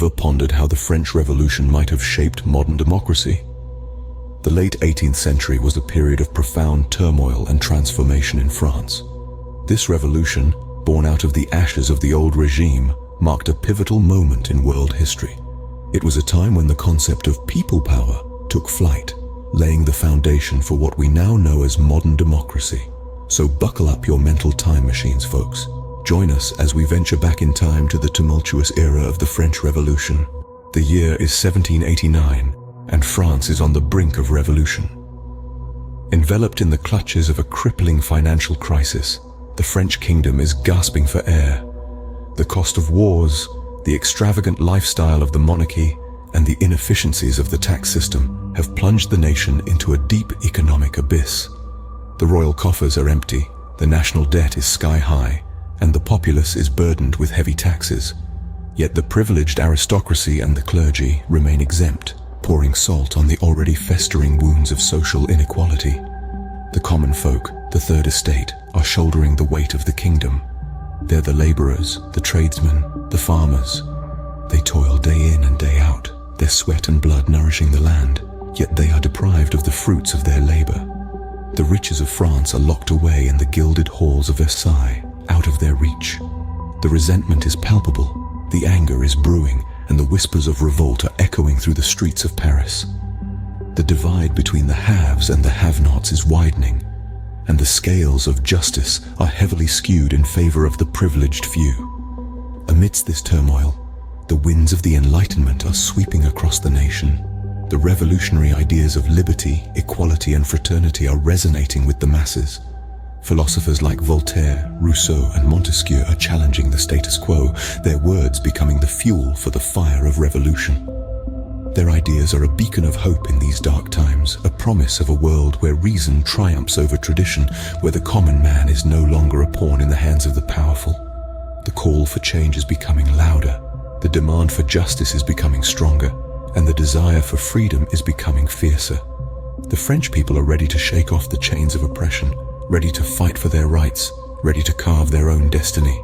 ever pondered how the French Revolution might have shaped modern democracy? The late 18th century was a period of profound turmoil and transformation in France. This revolution, born out of the ashes of the old regime, marked a pivotal moment in world history. It was a time when the concept of people power took flight, laying the foundation for what we now know as modern democracy. So buckle up your mental time machines, folks. Join us as we venture back in time to the tumultuous era of the French Revolution. The year is 1789, and France is on the brink of revolution. Enveloped in the clutches of a crippling financial crisis, the French kingdom is gasping for air. The cost of wars, the extravagant lifestyle of the monarchy, and the inefficiencies of the tax system have plunged the nation into a deep economic abyss. The royal coffers are empty, the national debt is sky high, and the populace is burdened with heavy taxes. Yet the privileged aristocracy and the clergy remain exempt, pouring salt on the already festering wounds of social inequality. The common folk, the third estate, are shouldering the weight of the kingdom. They're the laborers, the tradesmen, the farmers. They toil day in and day out, their sweat and blood nourishing the land, yet they are deprived of the fruits of their labor. The riches of France are locked away in the gilded halls of Versailles, out of their reach. The resentment is palpable, the anger is brewing, and the whispers of revolt are echoing through the streets of Paris. The divide between the haves and the have-nots is widening, and the scales of justice are heavily skewed in favor of the privileged few. Amidst this turmoil, the winds of the Enlightenment are sweeping across the nation. The revolutionary ideas of liberty, equality, and fraternity are resonating with the masses. Philosophers like Voltaire, Rousseau, and Montesquieu are challenging the status quo, their words becoming the fuel for the fire of revolution. Their ideas are a beacon of hope in these dark times, a promise of a world where reason triumphs over tradition, where the common man is no longer a pawn in the hands of the powerful. The call for change is becoming louder, the demand for justice is becoming stronger, and the desire for freedom is becoming fiercer. The French people are ready to shake off the chains of oppression, ready to fight for their rights, ready to carve their own destiny.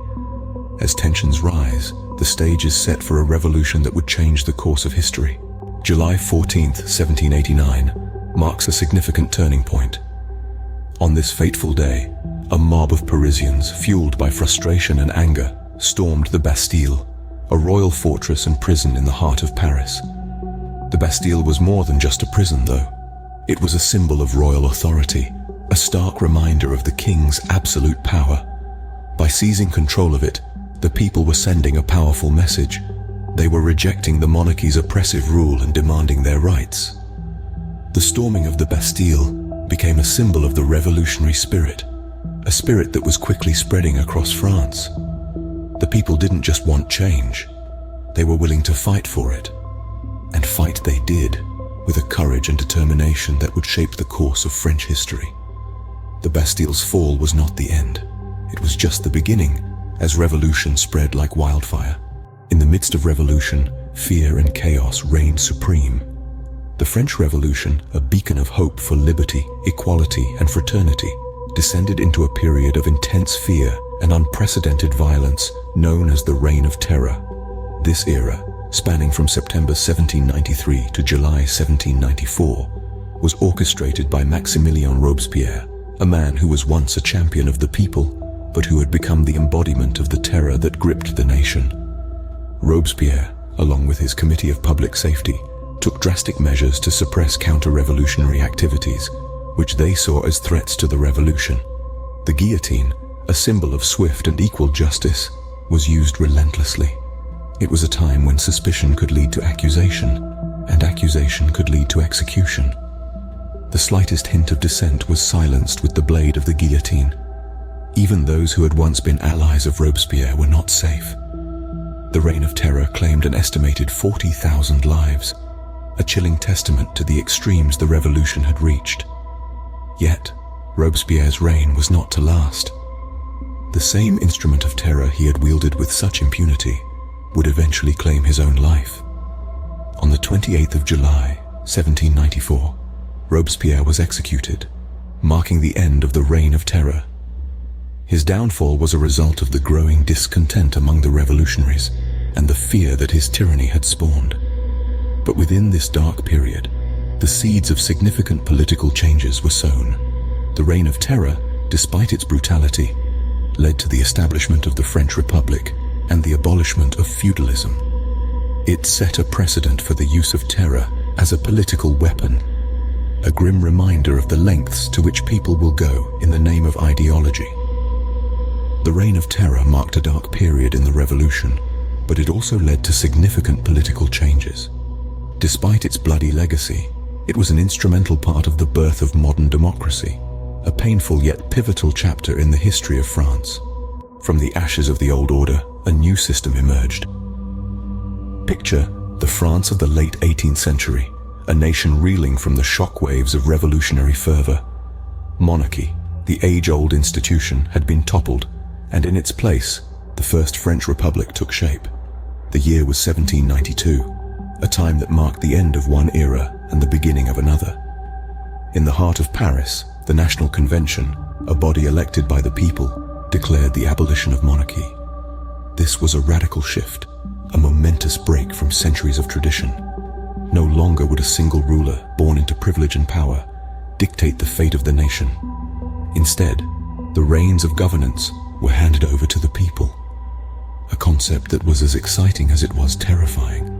As tensions rise, the stage is set for a revolution that would change the course of history. July 14th, 1789, marks a significant turning point. On this fateful day, a mob of Parisians, fueled by frustration and anger, stormed the Bastille, a royal fortress and prison in the heart of Paris. The Bastille was more than just a prison, though. It was a symbol of royal authority, a stark reminder of the king's absolute power. By seizing control of it, the people were sending a powerful message. They were rejecting the monarchy's oppressive rule and demanding their rights. The storming of the Bastille became a symbol of the revolutionary spirit, a spirit that was quickly spreading across France. The people didn't just want change, they were willing to fight for it. And fight they did, with a courage and determination that would shape the course of French history. The Bastille's fall was not the end. It was just the beginning, as revolution spread like wildfire. In the midst of revolution, fear and chaos reigned supreme. The French Revolution, a beacon of hope for liberty, equality, and fraternity, descended into a period of intense fear and unprecedented violence known as the Reign of Terror. This era, spanning from September 1793 to July 1794, was orchestrated by Maximilien Robespierre, a man who was once a champion of the people, but who had become the embodiment of the terror that gripped the nation. Robespierre, along with his Committee of Public Safety, took drastic measures to suppress counter-revolutionary activities, which they saw as threats to the revolution. The guillotine, a symbol of swift and equal justice, was used relentlessly. It was a time when suspicion could lead to accusation, and accusation could lead to execution. The slightest hint of dissent was silenced with the blade of the guillotine. Even those who had once been allies of Robespierre were not safe. The Reign of Terror claimed an estimated 40,000 lives, a chilling testament to the extremes the revolution had reached. Yet, Robespierre's reign was not to last. The same instrument of terror he had wielded with such impunity would eventually claim his own life. On the 28th of July, 1794, Robespierre was executed, marking the end of the Reign of Terror. His downfall was a result of the growing discontent among the revolutionaries, and the fear that his tyranny had spawned. But within this dark period, the seeds of significant political changes were sown. The Reign of Terror, despite its brutality, led to the establishment of the French Republic and the abolishment of feudalism. It set a precedent for the use of terror as a political weapon, a grim reminder of the lengths to which people will go in the name of ideology. The Reign of Terror marked a dark period in the Revolution, but it also led to significant political changes. Despite its bloody legacy, it was an instrumental part of the birth of modern democracy, a painful yet pivotal chapter in the history of France. From the ashes of the old order, a new system emerged. Picture the France of the late 18th century, a nation reeling from the shockwaves of revolutionary fervor. Monarchy, the age-old institution, had been toppled, and in its place, the First French Republic took shape. The year was 1792, a time that marked the end of one era and the beginning of another. In the heart of Paris, the National Convention, a body elected by the people, declared the abolition of monarchy. This was a radical shift, a momentous break from centuries of tradition. No longer would a single ruler, born into privilege and power, dictate the fate of the nation. Instead, the reins of governance were handed over to the people, a concept that was as exciting as it was terrifying.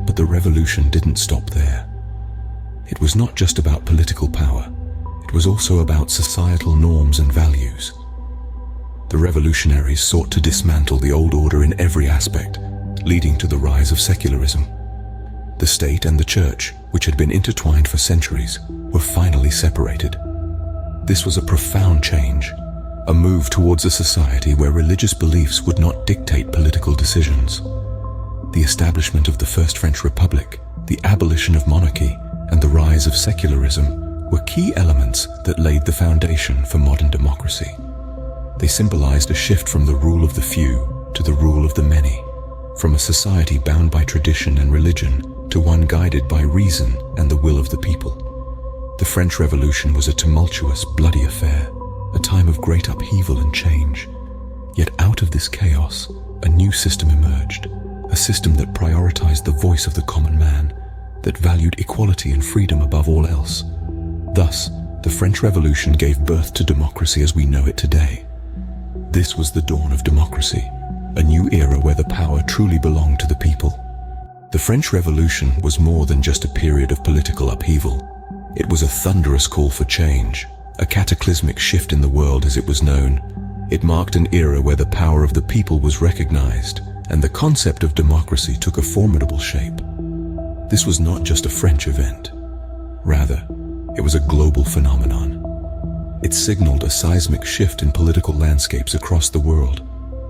But the revolution didn't stop there. It was not just about political power, it was also about societal norms and values. The revolutionaries sought to dismantle the old order in every aspect, leading to the rise of secularism. The state and the church, which had been intertwined for centuries, were finally separated. This was a profound change, a move towards a society where religious beliefs would not dictate political decisions. The establishment of the First French Republic, the abolition of monarchy, and the rise of secularism were key elements that laid the foundation for modern democracy. They symbolized a shift from the rule of the few to the rule of the many, from a society bound by tradition and religion to one guided by reason and the will of the people. The French Revolution was a tumultuous, bloody affair, a time of great upheaval and change. Yet out of this chaos, a new system emerged, a system that prioritized the voice of the common man, that valued equality and freedom above all else. Thus, the French Revolution gave birth to democracy as we know it today. This was the dawn of democracy, a new era where the power truly belonged to the people. The French Revolution was more than just a period of political upheaval. It was a thunderous call for change, a cataclysmic shift in the world as it was known. It marked an era where the power of the people was recognized, and the concept of democracy took a formidable shape. This was not just a French event. Rather, it was a global phenomenon. It signaled a seismic shift in political landscapes across the world,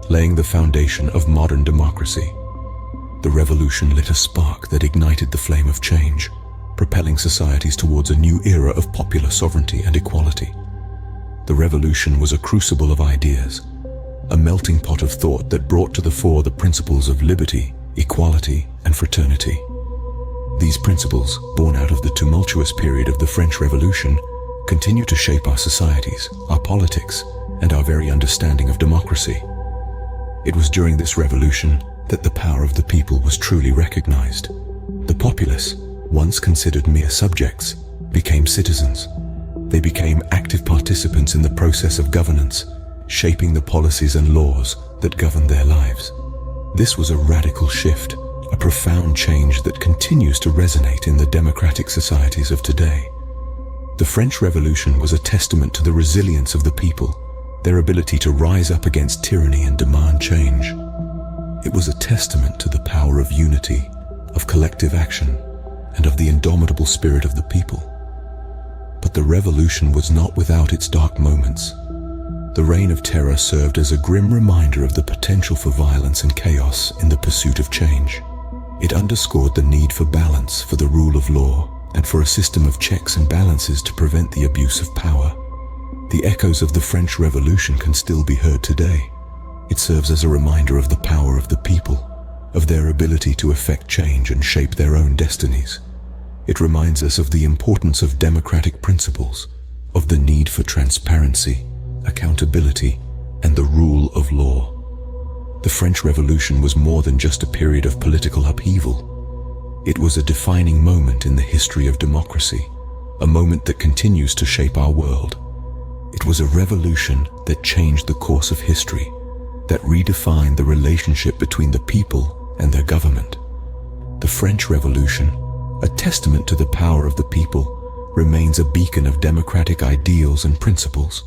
laying the foundation of modern democracy. The revolution lit a spark that ignited the flame of change, propelling societies towards a new era of popular sovereignty and equality. The revolution was a crucible of ideas, a melting pot of thought that brought to the fore the principles of liberty, equality, and fraternity. These principles, born out of the tumultuous period of the French Revolution, continue to shape our societies, our politics, and our very understanding of democracy. It was during this revolution that the power of the people was truly recognized. The populace, once considered mere subjects, became citizens. They became active participants in the process of governance, shaping the policies and laws that governed their lives. This was a radical shift, a profound change that continues to resonate in the democratic societies of today. The French Revolution was a testament to the resilience of the people, their ability to rise up against tyranny and demand change. It was a testament to the power of unity, of collective action, and of the indomitable spirit of the people. But the revolution was not without its dark moments. The Reign of Terror served as a grim reminder of the potential for violence and chaos in the pursuit of change. It underscored the need for balance, for the rule of law, and for a system of checks and balances to prevent the abuse of power. The echoes of the French Revolution can still be heard today. It serves as a reminder of the power of the people, of their ability to effect change and shape their own destinies. It reminds us of the importance of democratic principles, of the need for transparency, accountability, and the rule of law. The French Revolution was more than just a period of political upheaval. It was a defining moment in the history of democracy, a moment that continues to shape our world. It was a revolution that changed the course of history, that redefined the relationship between the people and their government. The French Revolution, a testament to the power of the people, remains a beacon of democratic ideals and principles.